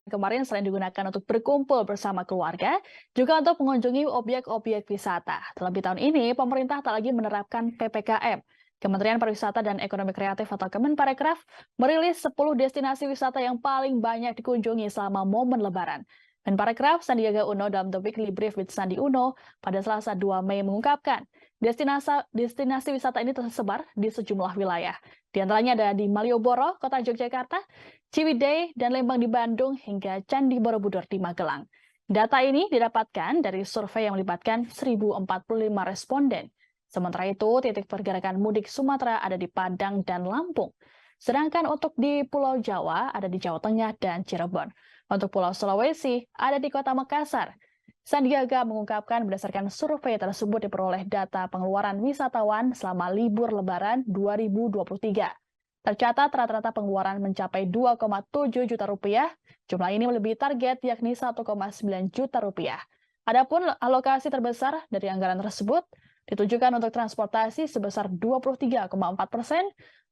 kemarin selain digunakan untuk berkumpul bersama keluarga, juga untuk mengunjungi objek-objek wisata. Terlebih tahun ini, pemerintah tak lagi menerapkan PPKM. Kementerian Pariwisata dan Ekonomi Kreatif atau Kemenparekraf merilis 10 destinasi wisata yang paling banyak dikunjungi selama momen Lebaran. Menparekraf Sandiaga Uno dalam The Weekly Brief with Sandi Uno pada Selasa 2 Mei mengungkapkan, destinasi wisata ini tersebar di sejumlah wilayah. Di antaranya ada di Malioboro, Kota Yogyakarta, Ciwidey, dan Lembang di Bandung, hingga Candi Borobudur di Magelang. Data ini didapatkan dari survei yang melibatkan 1.045 responden. Sementara itu, titik pergerakan mudik Sumatera ada di Padang dan Lampung. Sedangkan untuk di Pulau Jawa ada di Jawa Tengah dan Cirebon. Untuk Pulau Sulawesi ada di Kota Makassar. Sandiaga mengungkapkan berdasarkan survei tersebut diperoleh data pengeluaran wisatawan selama libur Lebaran 2023. Tercatat rata-rata pengeluaran mencapai 2,7 juta rupiah. Jumlah ini melebihi target yakni 1,9 juta rupiah. Adapun alokasi terbesar dari anggaran tersebut ditujukan untuk transportasi sebesar 23,4%,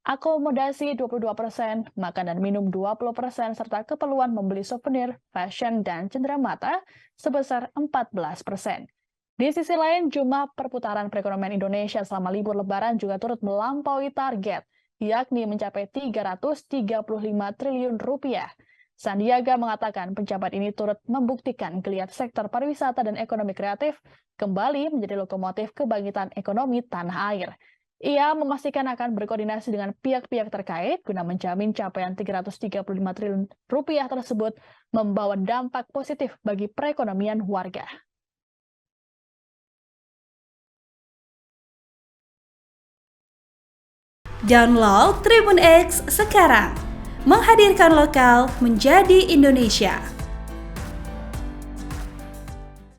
akomodasi 22%, makan dan minum 20%, serta keperluan membeli souvenir, fashion, dan cenderamata sebesar 14%. Di sisi lain, jumlah perputaran perekonomian Indonesia selama libur Lebaran juga turut melampaui target, yakni mencapai 335 triliun rupiah. Sandiaga mengatakan pencapaian ini turut membuktikan geliat sektor pariwisata dan ekonomi kreatif kembali menjadi lokomotif kebangkitan ekonomi tanah air. Ia memastikan akan berkoordinasi dengan pihak-pihak terkait guna menjamin capaian 335 triliun rupiah tersebut membawa dampak positif bagi perekonomian warga. Download Tribun X sekarang, menghadirkan lokal menjadi Indonesia.